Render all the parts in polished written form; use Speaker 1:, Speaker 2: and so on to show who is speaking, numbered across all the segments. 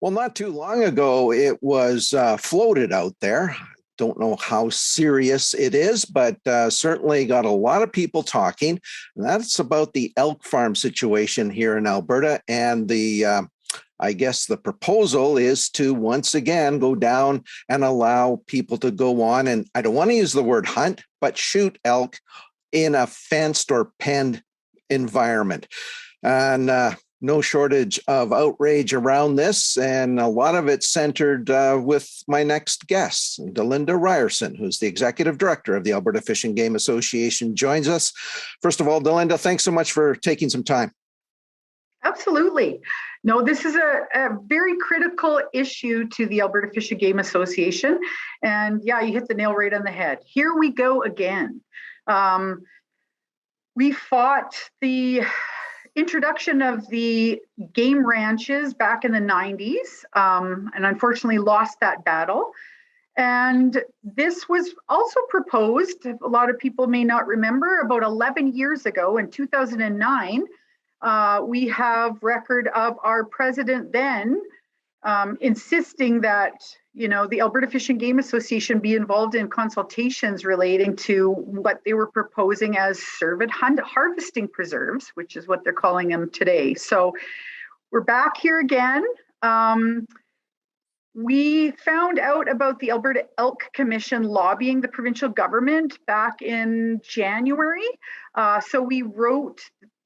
Speaker 1: Well, not too long ago, it was floated out there. Don't know how serious it is, but certainly got a lot of people talking. And that's about the elk farm situation here in Alberta. And I guess the proposal is to once again go down and allow people to go on. And I don't want to use the word hunt, but shoot elk in a fenced or penned environment. And no shortage of outrage around this, and a lot of it centered with my next guest, Delinda Ryerson, who's the Executive Director of the Alberta Fish and Game Association, joins us. First of all, Delinda, thanks so much for taking some time.
Speaker 2: Absolutely. No, this is a very critical issue to the Alberta Fish and Game Association. And yeah, you hit the nail right on the head. Here we go again. We fought the introduction of the game ranches back in the 90s, and unfortunately lost that battle. And this was also proposed, a lot of people may not remember, about 11 years ago in 2009. We have record of our president then insisting that, the Alberta Fish and Game Association be involved in consultations relating to what they were proposing as Cervid Harvesting Preserves, which is what they're calling them today. So we're back here again. We found out about the Alberta Elk Commission lobbying the provincial government back in January. So we wrote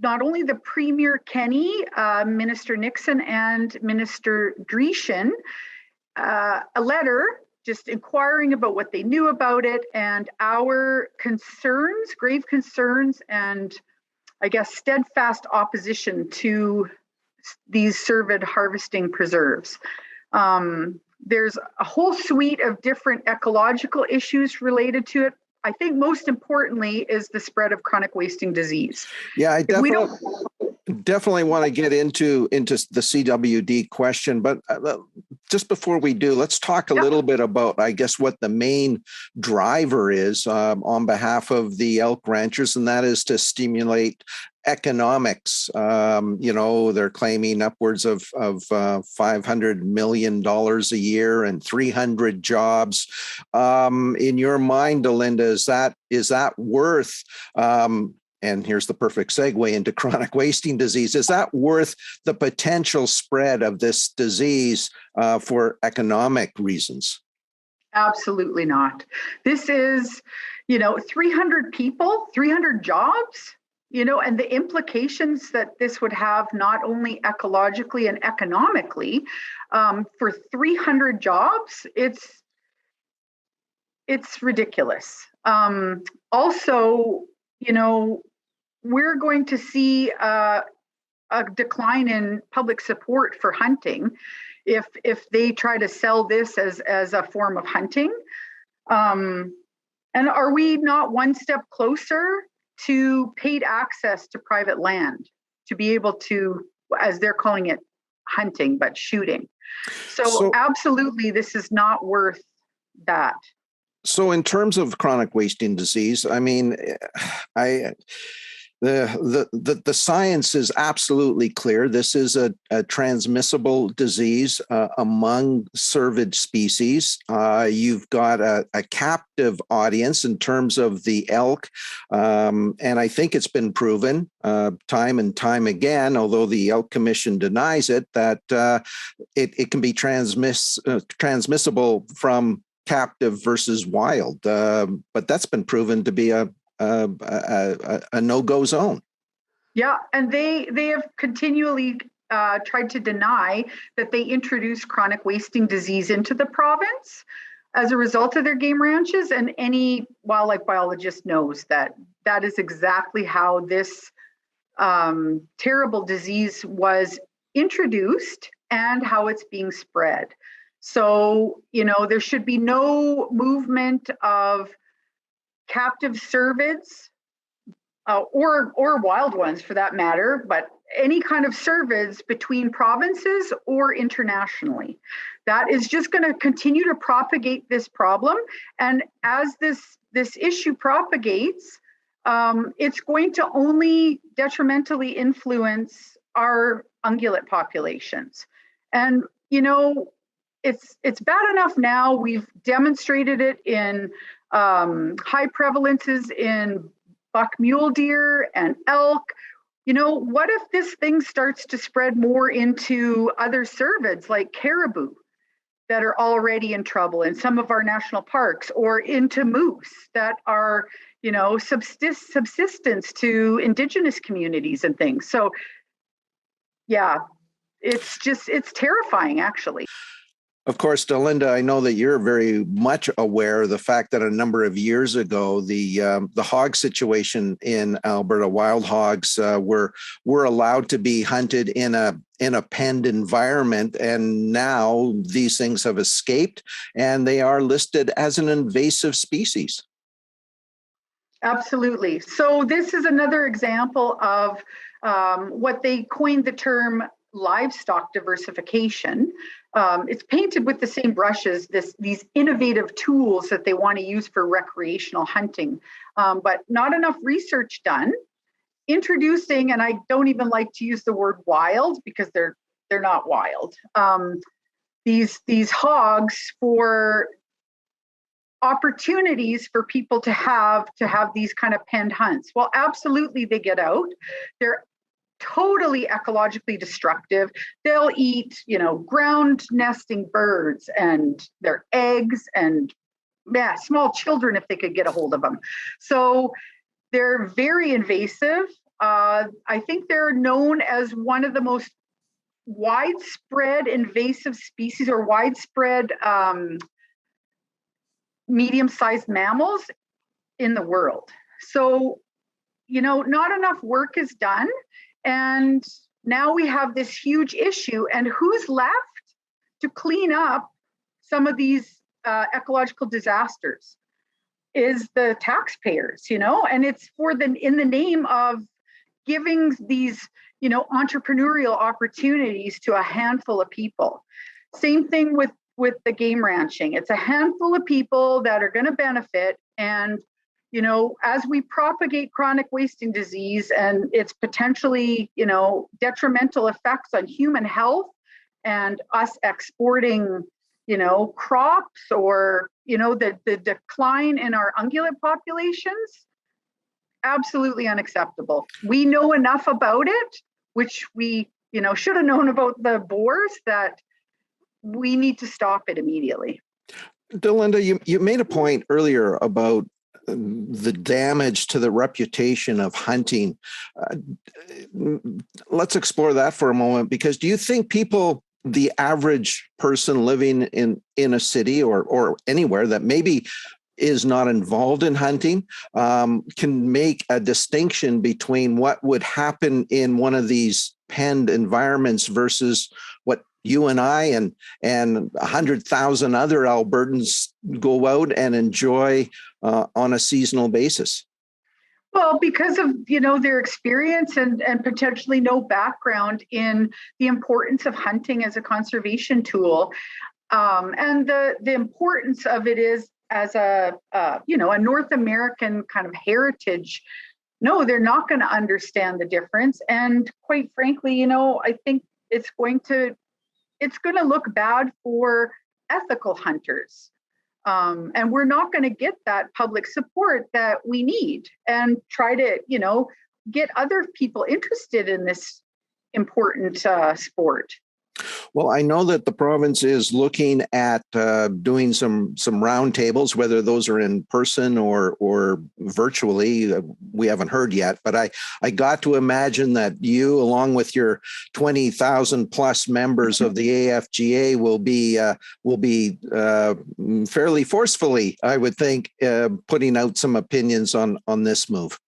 Speaker 2: not only the Premier Kenney, Minister Nixon, and Minister Dreeshen a letter just inquiring about what they knew about it and our concerns, grave concerns, and I guess steadfast opposition to these Cervid harvesting preserves. There's a whole suite of different ecological issues related to it. I think most importantly is the spread of chronic wasting disease.
Speaker 1: Yeah, I definitely want to get into the CWD question, but just before we do, let's talk a little bit about, I guess, what the main driver is on behalf of the elk ranchers, and that is to stimulate economics. They're claiming upwards of $500 million a year and 300 jobs. In your mind, Delinda, is that worth, and here's the perfect segue into chronic wasting disease, is that worth the potential spread of this disease for economic reasons?
Speaker 2: Absolutely not. This is, 300 people, 300 jobs, and the implications that this would have not only ecologically and economically for 300 jobs, it's ridiculous. Also, we're going to see a decline in public support for hunting if they try to sell this as a form of hunting. And are we not one step closer to paid access to private land to be able to, as they're calling it, hunting, but shooting? So absolutely, this is not worth that.
Speaker 1: So in terms of chronic wasting disease, I mean, the science is absolutely clear. This is a transmissible disease among cervid species. You've got a captive audience in terms of the elk, and I think it's been proven time and time again, although the Elk Commission denies it, that it can be transmissible from captive versus wild, but that's been proven to be a no-go zone.
Speaker 2: Yeah, and they have continually tried to deny that they introduced chronic wasting disease into the province as a result of their game ranches, and any wildlife biologist knows that that is exactly how this terrible disease was introduced and how it's being spread. So, there should be no movement of captive cervids or wild ones for that matter, but any kind of cervids between provinces or internationally. That is just going to continue to propagate this problem. And as this issue propagates, it's going to only detrimentally influence our ungulate populations. And it's bad enough now. We've demonstrated it in high prevalences in buck mule deer and elk. What if this thing starts to spread more into other cervids like caribou that are already in trouble in some of our national parks, or into moose that are, subsistence to Indigenous communities and things. So, yeah, it's terrifying, actually.
Speaker 1: Of course, Delinda, I know that you're very much aware of the fact that a number of years ago, the hog situation in Alberta, wild hogs were allowed to be hunted in a penned environment, and now these things have escaped, and they are listed as an invasive species.
Speaker 2: Absolutely. So this is another example of what they coined the term livestock diversification. It's painted with the same brushes, these innovative tools that they want to use for recreational hunting, but not enough research done. Introducing, and I don't even like to use the word wild because they're not wild. These hogs for opportunities for people to have these kind of penned hunts. Well, absolutely, they get out. They're totally ecologically destructive. They'll eat, ground nesting birds and their eggs and small children if they could get a hold of them. So they're very invasive. I think they're known as one of the most widespread invasive species, or widespread medium-sized mammals in the world. So, not enough work is done. And now we have this huge issue, and who's left to clean up some of these ecological disasters is the taxpayers, and it's in the name of giving these, entrepreneurial opportunities to a handful of people. Same thing with the game ranching. It's a handful of people that are going to benefit, and as we propagate chronic wasting disease and its potentially, detrimental effects on human health, and us exporting, crops, or, the decline in our ungulate populations, absolutely unacceptable. We know enough about it, which we, should have known about the boars, that we need to stop it immediately.
Speaker 1: Delinda, you made a point earlier about the damage to the reputation of hunting. Let's explore that for a moment, because do you think the average person living in a city or anywhere that maybe is not involved in hunting can make a distinction between what would happen in one of these penned environments versus what you and I and 100,000 other Albertans go out and enjoy on a seasonal basis?
Speaker 2: Well, because of, their experience and potentially no background in the importance of hunting as a conservation tool. And the importance of it is as a North American kind of heritage. No, they're not going to understand the difference. And quite frankly, I think it's going to look bad for ethical hunters. And we're not going to get that public support that we need, and try to, get other people interested in this important sport.
Speaker 1: Well, I know that the province is looking at doing some roundtables, whether those are in person or virtually. We haven't heard yet, but I got to imagine that you, along with your 20,000 plus members of the AFGA, will be fairly forcefully, I would think, putting out some opinions on this move.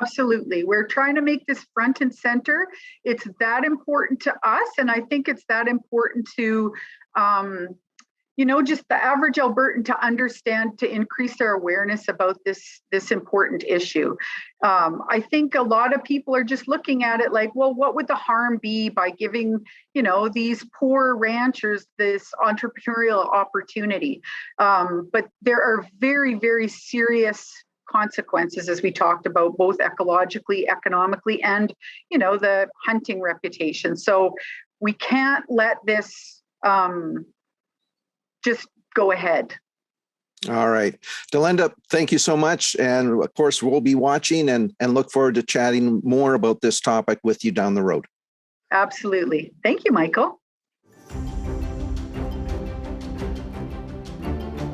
Speaker 2: Absolutely. We're trying to make this front and center. It's that important to us. And I think it's that important to, just the average Albertan to understand, to increase their awareness about this important issue. I think a lot of people are just looking at it like, well, what would the harm be by giving, these poor ranchers this entrepreneurial opportunity? But there are very, very serious consequences, as we talked about, both ecologically, economically, and the hunting reputation. So we can't let this just go ahead.
Speaker 1: All right. Delinda, thank you so much. And of course, we'll be watching and look forward to chatting more about this topic with you down the road.
Speaker 2: Absolutely. Thank you, Michael.